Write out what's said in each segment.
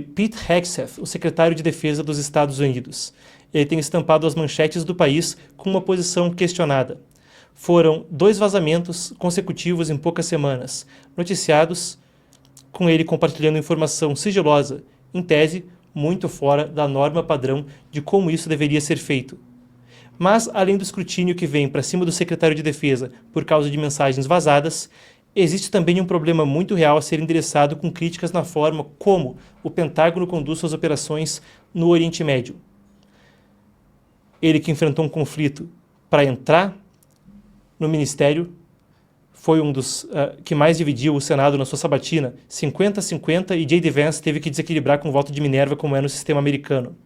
Pete Hegseth, o secretário de Defesa dos Estados Unidos. Ele tem estampado as manchetes do país com uma posição questionada. Foram 2 vazamentos consecutivos em poucas semanas, noticiados com ele compartilhando informação sigilosa, em tese, muito fora da norma padrão de como isso deveria ser feito. Mas, além do escrutínio que vem para cima do secretário de Defesa por causa de mensagens vazadas, existe também um problema muito real a ser endereçado com críticas na forma como o Pentágono conduz suas operações no Oriente Médio. Ele que enfrentou um conflito para entrar no ministério, foi um dos que mais dividiu o Senado na sua sabatina, 50-50, e J.D. Vance teve que desequilibrar com o voto de Minerva, como é no sistema americano.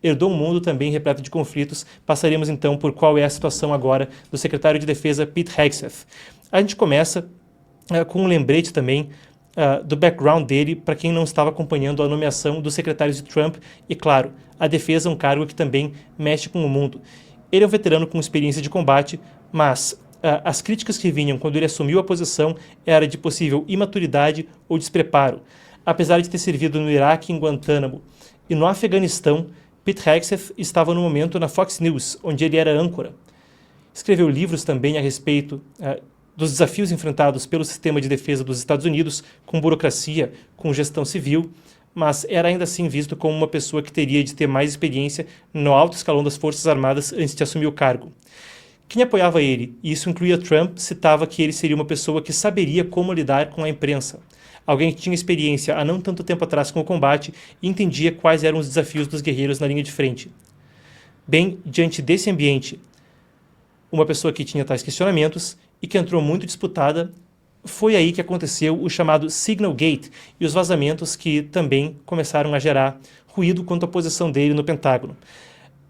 Herdou um mundo também repleto de conflitos. Passaremos então por qual é a situação agora do secretário de Defesa Pete Hegseth. A gente começa com um lembrete também do background dele, para quem não estava acompanhando a nomeação dos secretários de Trump, e claro, a defesa é um cargo que também mexe com o mundo. Ele é um veterano com experiência de combate, mas as críticas que vinham quando ele assumiu a posição era de possível imaturidade ou despreparo. Apesar de ter servido no Iraque e em Guantánamo e no Afeganistão, Pete Hegseth estava no momento na Fox News, onde ele era âncora. Escreveu livros também a respeito dos desafios enfrentados pelo sistema de defesa dos Estados Unidos, com burocracia, com gestão civil, mas era ainda assim visto como uma pessoa que teria de ter mais experiência no alto escalão das Forças Armadas antes de assumir o cargo. Quem apoiava ele, e isso incluía Trump, citava que ele seria uma pessoa que saberia como lidar com a imprensa. Alguém que tinha experiência há não tanto tempo atrás com o combate e entendia quais eram os desafios dos guerreiros na linha de frente. Bem, diante desse ambiente, uma pessoa que tinha tais questionamentos e que entrou muito disputada, foi aí que aconteceu o chamado Signal Gate e os vazamentos que também começaram a gerar ruído quanto à posição dele no Pentágono.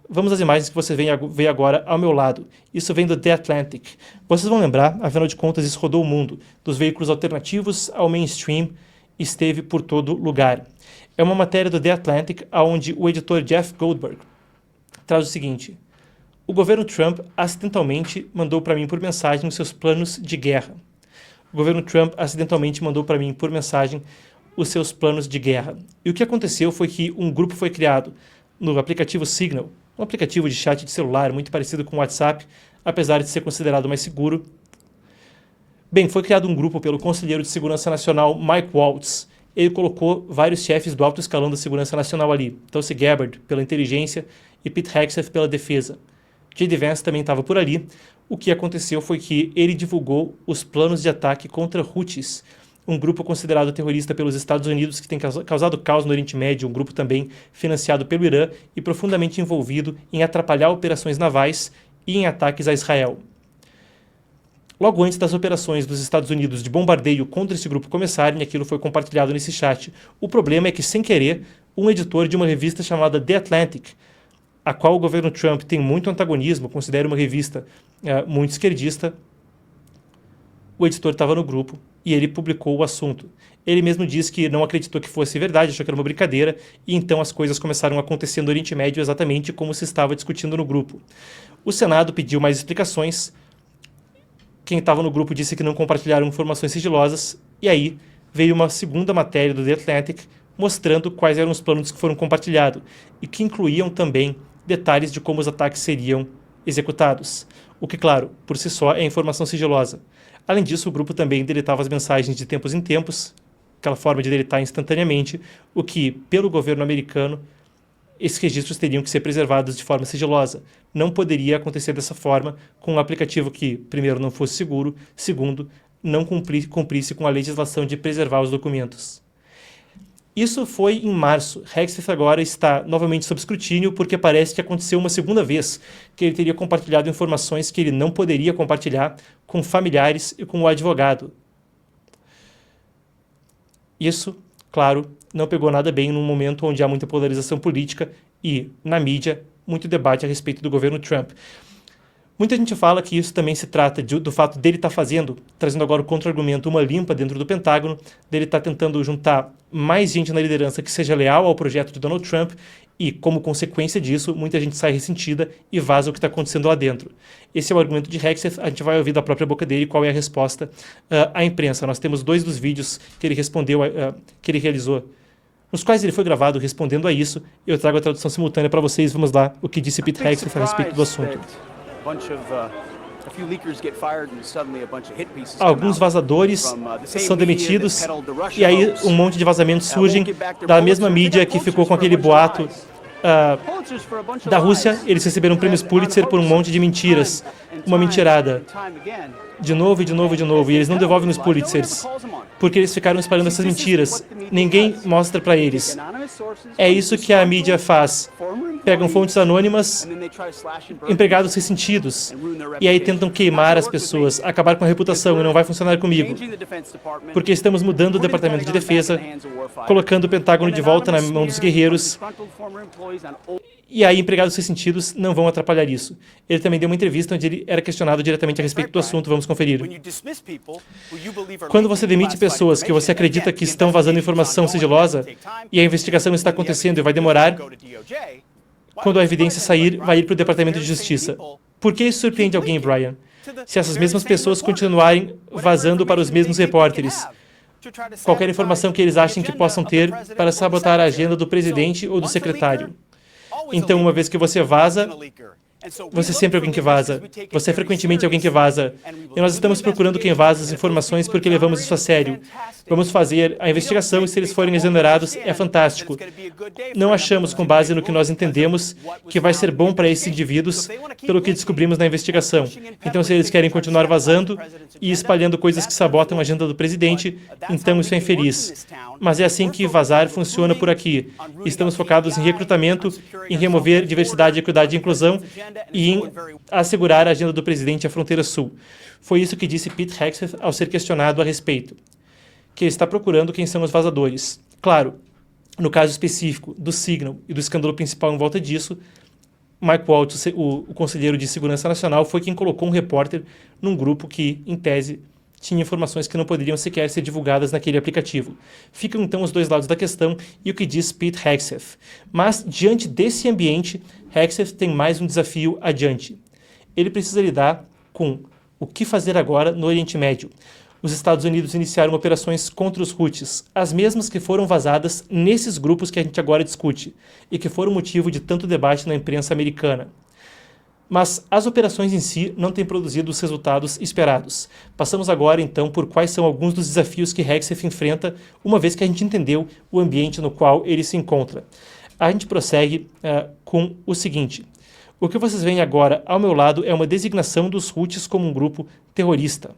Vamos às imagens que você vê agora ao meu lado. Isso vem do The Atlantic. Vocês vão lembrar, afinal de contas, isso rodou o mundo. Dos veículos alternativos ao mainstream, esteve por todo lugar. É uma matéria do The Atlantic, onde o editor Jeff Goldberg traz o seguinte: o governo Trump acidentalmente mandou para mim por mensagem os seus planos de guerra. O governo Trump acidentalmente mandou para mim por mensagem os seus planos de guerra. E o que aconteceu foi que um grupo foi criado no aplicativo Signal, um aplicativo de chat de celular muito parecido com o WhatsApp, apesar de ser considerado mais seguro. Bem, foi criado um grupo pelo conselheiro de Segurança Nacional Mike Waltz. Ele colocou vários chefes do alto escalão da Segurança Nacional ali. Tulsi Gabbard pela inteligência e Pete Hegseth pela defesa. J.D. Vance também estava por ali. O que aconteceu foi que ele divulgou os planos de ataque contra Houthis, um grupo considerado terrorista pelos Estados Unidos que tem causado caos no Oriente Médio, um grupo também financiado pelo Irã e profundamente envolvido em atrapalhar operações navais e em ataques a Israel. Logo antes das operações dos Estados Unidos de bombardeio contra esse grupo começarem, aquilo foi compartilhado nesse chat. O problema é que, sem querer, um editor de uma revista chamada The Atlantic, a qual o governo Trump tem muito antagonismo, considera uma revista muito esquerdista, o editor estava no grupo e ele publicou o assunto. Ele mesmo disse que não acreditou que fosse verdade, achou que era uma brincadeira, e então as coisas começaram a acontecer no Oriente Médio exatamente como se estava discutindo no grupo. O Senado pediu mais explicações, quem estava no grupo disse que não compartilharam informações sigilosas, e aí veio uma segunda matéria do The Atlantic mostrando quais eram os planos que foram compartilhados, e que incluíam também detalhes de como os ataques seriam executados. O que, claro, por si só é informação sigilosa. Além disso, o grupo também deletava as mensagens de tempos em tempos, aquela forma de deletar instantaneamente, o que, pelo governo americano, esses registros teriam que ser preservados de forma sigilosa. Não poderia acontecer dessa forma com um aplicativo que, primeiro, não fosse seguro, segundo, não cumprisse com a legislação de preservar os documentos. Isso foi em março. Hegseth agora está novamente sob escrutínio porque parece que aconteceu uma segunda vez que ele teria compartilhado informações que ele não poderia compartilhar com familiares e com o advogado. Isso, claro, não pegou nada bem num momento onde há muita polarização política e, na mídia, muito debate a respeito do governo Trump. Muita gente fala que isso também se trata do fato dele estar trazendo agora o contra-argumento, uma limpa dentro do Pentágono, dele estar tentando juntar mais gente na liderança que seja leal ao projeto de Donald Trump e, como consequência disso, muita gente sai ressentida e vaza o que está acontecendo lá dentro. Esse é o argumento de Hegseth, a gente vai ouvir da própria boca dele qual é a resposta à imprensa. Nós temos 2 dos vídeos que ele respondeu, que ele realizou nos quais ele foi gravado respondendo a isso. Eu trago a tradução simultânea para vocês. Vamos lá, o que disse Pete Hegseth a respeito do assunto. Alguns vazadores são demitidos e aí um monte de vazamentos surgem da mesma mídia que ficou com aquele boato da Rússia. Eles receberam prêmios Pulitzer por um monte de mentiras, uma mentirada. De novo e de novo e de novo. E eles não devolvem os Pulitzers, porque eles ficaram espalhando essas mentiras. Ninguém mostra para eles. É isso que a mídia faz. Pegam fontes anônimas, empregados ressentidos, e aí tentam queimar as pessoas, acabar com a reputação, e não vai funcionar comigo. Porque estamos mudando o Departamento de Defesa, colocando o Pentágono de volta na mão dos guerreiros, e aí empregados ressentidos não vão atrapalhar isso. Ele também deu uma entrevista onde ele era questionado diretamente a respeito do assunto. Vamos conferir. Quando você demite pessoas que você acredita que estão vazando informação sigilosa e a investigação está acontecendo e vai demorar, quando a evidência sair, vai ir para o Departamento de Justiça. Por que isso surpreende alguém, Brian? Se essas mesmas pessoas continuarem vazando para os mesmos repórteres qualquer informação que eles achem que possam ter para sabotar a agenda do presidente ou do secretário. Então, uma vez que você vaza, você é sempre alguém que vaza. Você é frequentemente alguém que vaza. E nós estamos procurando quem vaza as informações porque levamos isso a sério. Vamos fazer a investigação e se eles forem exonerados, é fantástico. Não achamos, com base no que nós entendemos, que vai ser bom para esses indivíduos pelo que descobrimos na investigação. Então, se eles querem continuar vazando e espalhando coisas que sabotam a agenda do presidente, então isso é infeliz. Mas é assim que vazar funciona por aqui. Estamos focados em recrutamento, em remover diversidade, equidade e inclusão, e em assegurar a agenda do presidente à fronteira sul. Foi isso que disse Pete Hegseth ao ser questionado a respeito, que ele está procurando quem são os vazadores. Claro, no caso específico do Signal e do escândalo principal em volta disso, Mike Waltz, o conselheiro de segurança nacional, foi quem colocou um repórter num grupo que, em tese, tinha informações que não poderiam sequer ser divulgadas naquele aplicativo. Ficam então os dois lados da questão e o que diz Pete Hegseth. Mas, diante desse ambiente, Hegseth tem mais um desafio adiante. Ele precisa lidar com o que fazer agora no Oriente Médio. Os Estados Unidos iniciaram operações contra os Houthis, as mesmas que foram vazadas nesses grupos que a gente agora discute e que foram motivo de tanto debate na imprensa americana. Mas as operações em si não têm produzido os resultados esperados. Passamos agora, então, por quais são alguns dos desafios que Hegseth enfrenta, uma vez que a gente entendeu o ambiente no qual ele se encontra. A gente prossegue com o seguinte. O que vocês veem agora ao meu lado é uma designação dos Houthis como um grupo terrorista.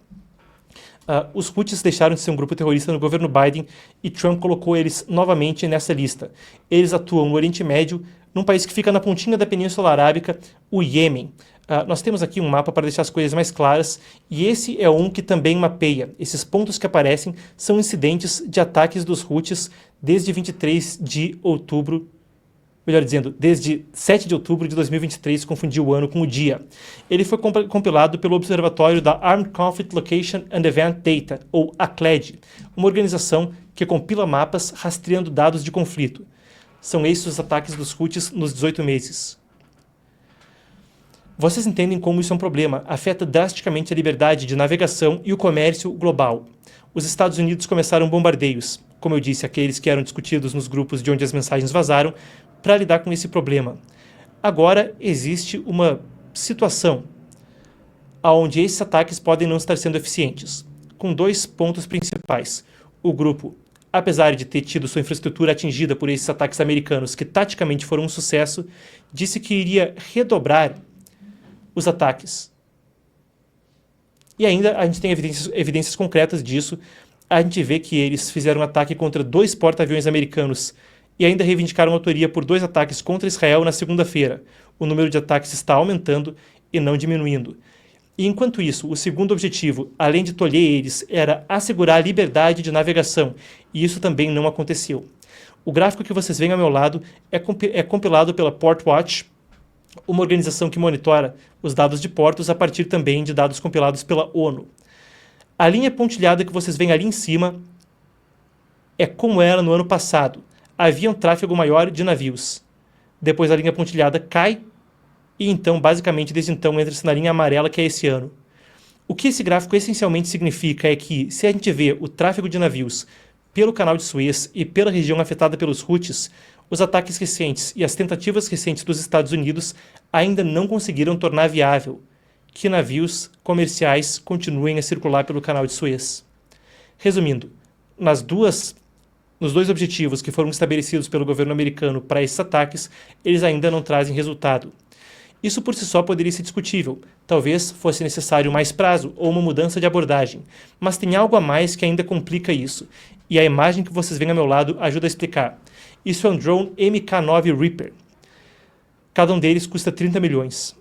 Os Houthis deixaram de ser um grupo terrorista no governo Biden e Trump colocou eles novamente nessa lista. Eles atuam no Oriente Médio, num país que fica na pontinha da Península Arábica, o Iêmen. Nós temos aqui um mapa para deixar as coisas mais claras, e esse é um que também mapeia. Esses pontos que aparecem são incidentes de ataques dos Houthis desde 23 de outubro, melhor dizendo, desde 7 de outubro de 2023, confundi o ano com o dia. Ele foi compilado pelo Observatório da Armed Conflict Location and Event Data, ou ACLED, uma organização que compila mapas rastreando dados de conflito. São esses os ataques dos Houthis nos 18 meses. Vocês entendem como isso é um problema, afeta drasticamente a liberdade de navegação e o comércio global. Os Estados Unidos começaram bombardeios, como eu disse, aqueles que eram discutidos nos grupos de onde as mensagens vazaram, para lidar com esse problema. Agora existe uma situação onde esses ataques podem não estar sendo eficientes, com dois pontos principais. O grupo, apesar de ter tido sua infraestrutura atingida por esses ataques americanos, que taticamente foram um sucesso, disse que iria redobrar os ataques. E ainda a gente tem evidências concretas disso. A gente vê que eles fizeram um ataque contra 2 porta-aviões americanos e ainda reivindicaram autoria por 2 ataques contra Israel na segunda-feira. O número de ataques está aumentando e não diminuindo. E enquanto isso, o segundo objetivo, além de tolher eles, era assegurar a liberdade de navegação, e isso também não aconteceu. O gráfico que vocês veem ao meu lado é compilado pela Portwatch, uma organização que monitora os dados de portos a partir também de dados compilados pela ONU. A linha pontilhada que vocês veem ali em cima é como era no ano passado. Havia um tráfego maior de navios. Depois a linha pontilhada cai e então, basicamente, desde então, entra-se na linha amarela, que é esse ano. O que esse gráfico essencialmente significa é que, se a gente vê o tráfego de navios pelo Canal de Suez e pela região afetada pelos Houthis, os ataques recentes e as tentativas recentes dos Estados Unidos ainda não conseguiram tornar viável que navios comerciais continuem a circular pelo Canal de Suez. Resumindo, nos dois objetivos que foram estabelecidos pelo governo americano para esses ataques, eles ainda não trazem resultado. Isso por si só poderia ser discutível, talvez fosse necessário mais prazo ou uma mudança de abordagem, mas tem algo a mais que ainda complica isso, e a imagem que vocês veem ao meu lado ajuda a explicar. Isso é um drone MK9 Reaper. Cada um deles custa 30 milhões,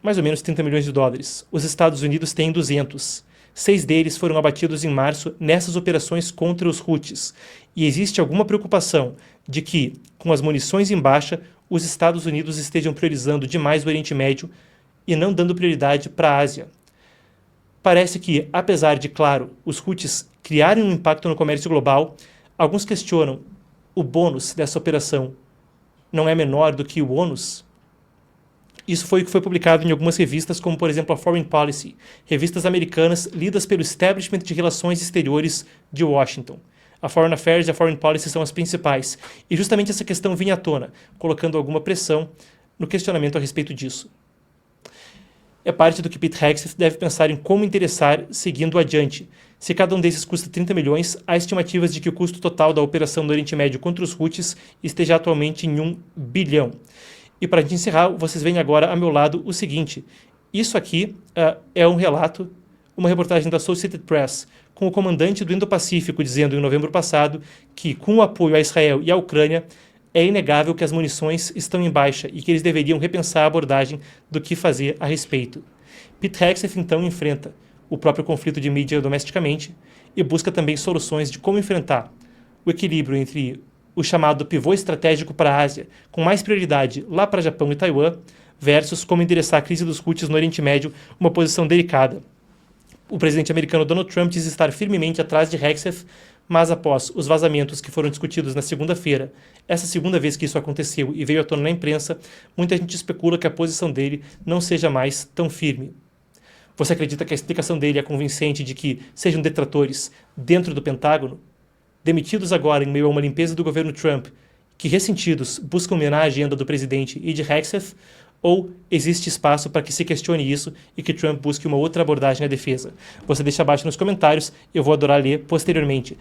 mais ou menos 30 milhões de dólares. Os Estados Unidos têm 200. 6 deles foram abatidos em março nessas operações contra os Houthis, e existe alguma preocupação de que, com as munições em baixa, os Estados Unidos estejam priorizando demais o Oriente Médio e não dando prioridade para a Ásia. Parece que, apesar de, claro, os Houthis criarem um impacto no comércio global, alguns questionam o bônus dessa operação não é menor do que o ônus? Isso foi o que foi publicado em algumas revistas, como por exemplo a Foreign Policy, revistas americanas lidas pelo establishment de relações exteriores de Washington. A Foreign Affairs e a Foreign Policy são as principais, e justamente essa questão vinha à tona, colocando alguma pressão no questionamento a respeito disso. É parte do que Pete Hegseth deve pensar em como interessar seguindo adiante. Se cada um desses custa 30 milhões, há estimativas de que o custo total da operação no Oriente Médio contra os Houthis esteja atualmente em 1 bilhão. E para a gente encerrar, vocês veem agora ao meu lado o seguinte. Isso aqui é um relato, uma reportagem da Associated Press, com o comandante do Indo-Pacífico dizendo em novembro passado que, com o apoio a Israel e à Ucrânia, é inegável que as munições estão em baixa e que eles deveriam repensar a abordagem do que fazer a respeito. Pete Hegseth, então, enfrenta o próprio conflito de mídia domesticamente e busca também soluções de como enfrentar o equilíbrio entre o chamado pivô estratégico para a Ásia, com mais prioridade lá para Japão e Taiwan, versus como endereçar a crise dos Houthis no Oriente Médio, uma posição delicada. O presidente americano Donald Trump diz estar firmemente atrás de Hegseth, mas após os vazamentos que foram discutidos na segunda-feira, essa segunda vez que isso aconteceu e veio à tona na imprensa, muita gente especula que a posição dele não seja mais tão firme. Você acredita que a explicação dele é convincente de que sejam detratores dentro do Pentágono, demitidos agora em meio a uma limpeza do governo Trump, que ressentidos buscam minar a agenda do presidente e de Hegseth, ou existe espaço para que se questione isso e que Trump busque uma outra abordagem à defesa? Você deixa abaixo nos comentários, eu vou adorar ler posteriormente.